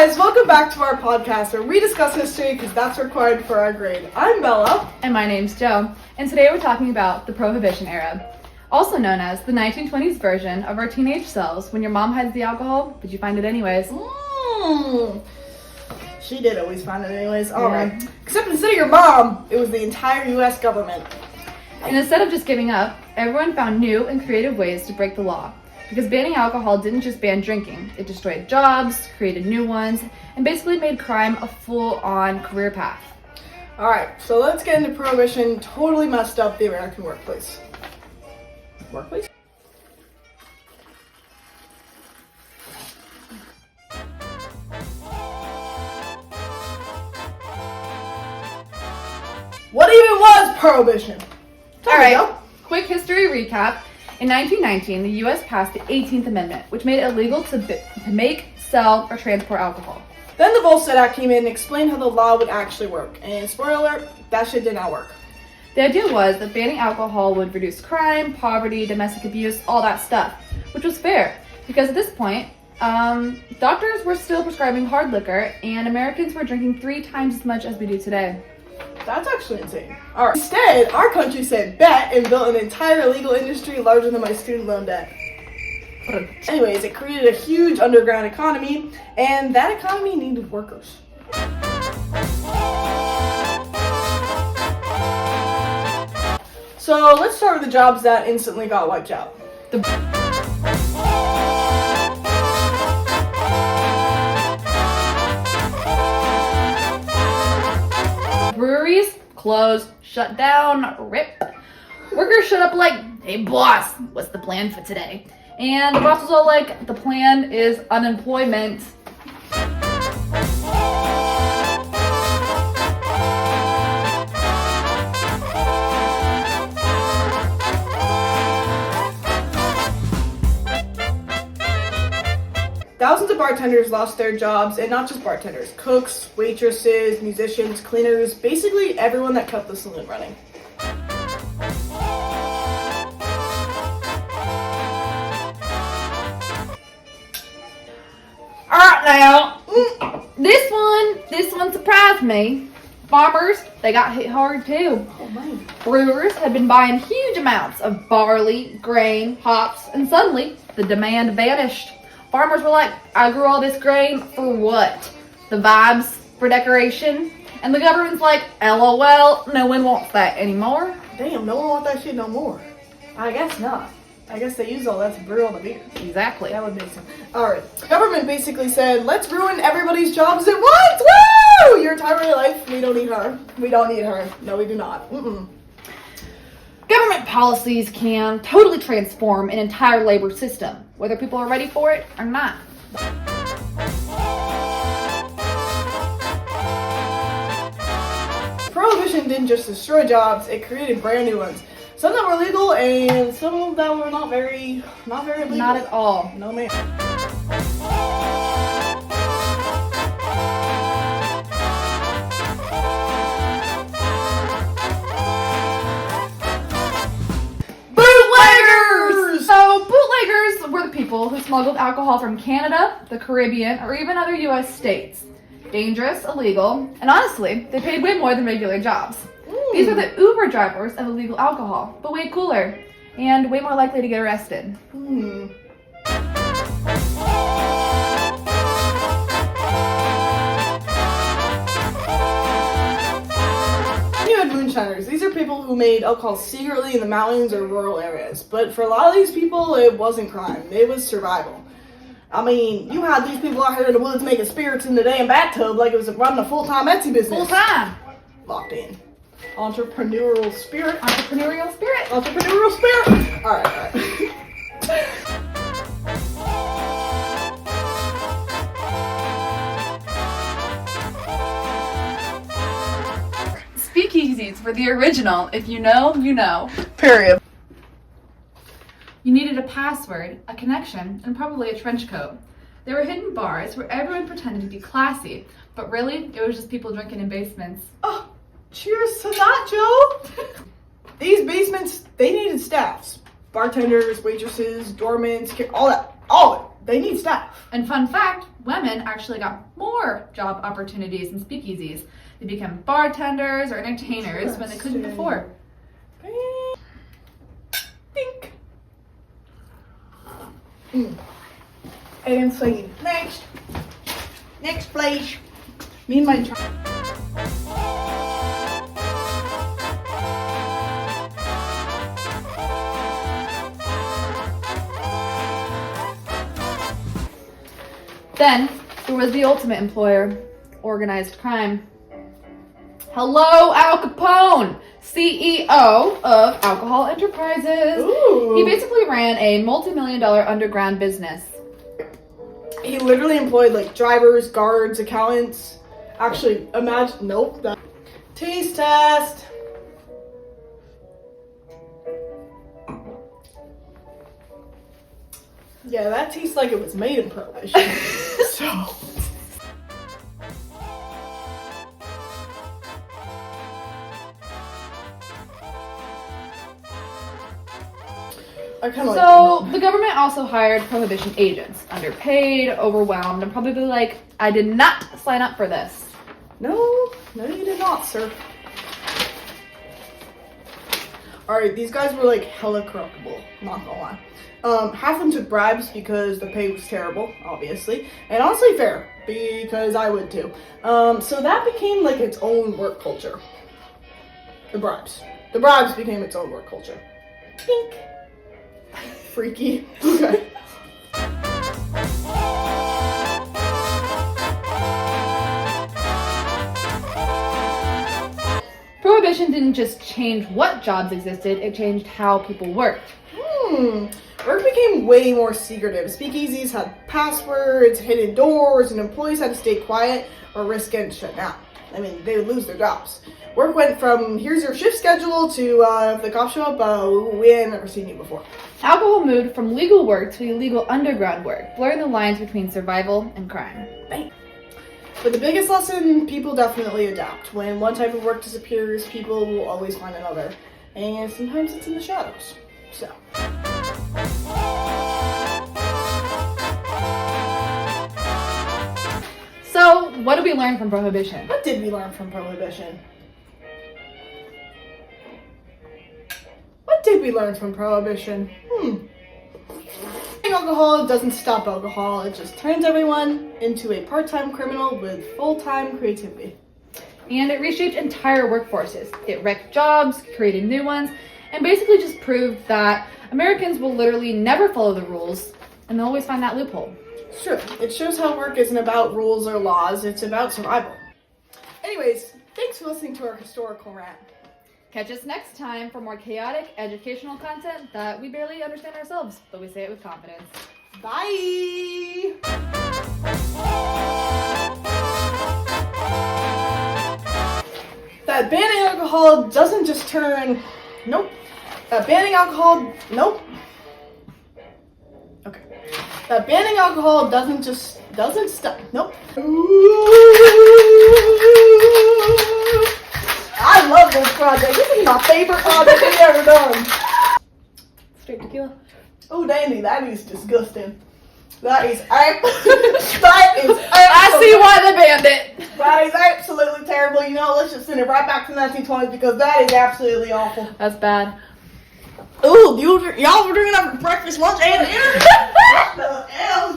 guys, welcome back to our podcast where we discuss history because that's required for our grade. I'm Bella. And my name's Joe. And today we're talking about the Prohibition era, also known as the 1920s version of our teenage selves when your mom hides the alcohol, but you find it anyways. She did always find it anyways. Alright. Except instead of your mom, it was the entire U.S. government. And instead of just giving up, everyone found new and creative ways to break the law. Because banning alcohol didn't just ban drinking, it destroyed jobs, created new ones, and basically made crime a full-on career path. Alright, so let's get into Prohibition. Totally messed up the American workplace. Workplace? What even was Prohibition? Alright, quick history recap. In 1919, the U.S. passed the 18th Amendment, which made it illegal to make, sell, or transport alcohol. Then the Volstead Act came in and explained how the law would actually work. And spoiler alert, that shit did not work. The idea was that banning alcohol would reduce crime, poverty, domestic abuse, all that stuff, which was fair, because at this point, doctors were still prescribing hard liquor, and Americans were drinking 3 times as much as we do today. That's actually insane. Alright. Instead, our country said bet and built an entire illegal industry larger than my student loan debt. Anyways, it created a huge underground economy, and that economy needed workers. So let's start with the jobs that instantly got wiped out. Breweries closed, shut down, rip. Workers showed up like, hey boss, what's the plan for today? And the boss was all like, the plan is unemployment. Thousands of bartenders lost their jobs, and not just bartenders, cooks, waitresses, musicians, cleaners, basically everyone that kept the saloon running. Alright now, this one surprised me. Farmers, they got hit hard too. Oh man. Brewers had been buying huge amounts of barley, grain, hops, and suddenly the demand vanished. Farmers were like, I grew all this grain for what? The vibes? For decoration? And the government's like, LOL, no one wants that anymore. Damn, no one wants that shit no more. I guess not. I guess they use all that to brew all the beer. Exactly. That would make sense. Alright. Government basically said, let's ruin everybody's jobs at once! Woo! Your entire life, we don't need her. We don't need her. No, we do not. Government policies can totally transform an entire labor system, whether people are ready for it or not. Prohibition didn't just destroy jobs, it created brand new ones. Some that were legal and some that were not very legal. Not at all. No ma'am. So bootleggers were the people who smuggled alcohol from Canada, the Caribbean, or even other U.S. states. Dangerous, illegal, and honestly, they paid way more than regular jobs. These are the Uber drivers of illegal alcohol, but way cooler, and way more likely to get arrested. You had moonshiners. These are people who made alcohol secretly in the mountains or rural areas. But for a lot of these people, it wasn't crime. It was survival. I mean, you had these people out here in the woods making spirits in the damn bathtub like it was running a full-time Etsy business. Full-time! Locked in. Entrepreneurial spirit. Entrepreneurial spirit. Entrepreneurial spirit. Alright. Speakeasies were the original. If you know, you know. Period. You needed a password, a connection, and probably a trench coat. There were hidden bars where everyone pretended to be classy, but really, it was just people drinking in basements. Oh, cheers to that, Joe! These basements, they needed staffs. Bartenders, waitresses, doormen, all that. All of it. they need staff. And fun fact, women actually got more job opportunities in speakeasies. They became bartenders or entertainers when they couldn't before. Think. And so next place. Me and my Then, there was the ultimate employer, organized crime. Hello, Al Capone, CEO of Alcohol Enterprises. Ooh. He basically ran a multi-million-dollar underground business. He literally employed like drivers, guards, accountants. Actually, imagine, taste test. Yeah, that tastes like it was made in Prohibition. So. So the government also hired Prohibition agents, underpaid, overwhelmed, and probably like, I did not sign up for this. No, you did not, sir. Alright, these guys were like hella corruptible, not gonna lie. Half of them took bribes because the pay was terrible, obviously, and honestly fair, because I would too. So that became like its own work culture. The bribes became its own work culture. Pink. Freaky. Okay. Prohibition didn't just change what jobs existed, it changed how people worked. Work became way more secretive. Speakeasies had passwords, hidden doors, and employees had to stay quiet or risk getting shut down. I mean, they would lose their jobs. Work went from, here's your shift schedule, to if the cops show up, we ain't never seen you before. Alcohol moved from legal work to illegal underground work, blurring the lines between survival and crime. But the biggest lesson, people definitely adapt. When one type of work disappears, people will always find another. And sometimes it's in the shadows. So, what did we learn from Prohibition? What did we learn from Prohibition? What did we learn from Prohibition? Alcohol doesn't stop alcohol, it just turns everyone into a part-time criminal with full-time creativity. And it reshaped entire workforces. It wrecked jobs, created new ones, and basically just proved that Americans will literally never follow the rules, and they'll always find that loophole. Sure, it shows how work isn't about rules or laws, it's about survival. Anyways, thanks for listening to our historical rant. Catch us next time for more chaotic educational content that we barely understand ourselves, but we say it with confidence. Bye! That banning alcohol doesn't just turn... Nope. That banning alcohol... Nope. Okay. That banning alcohol doesn't stop... Nope. I love this project. This is my favorite project we've ever done. Straight tequila. Oh, Dandy, that is disgusting. That is I see why they banned it. That is absolutely terrible. You know, let's just send it right back to the 1920s because that is absolutely awful. That's bad. Ooh, y'all were drinking that for breakfast, lunch, and dinner? What the hell is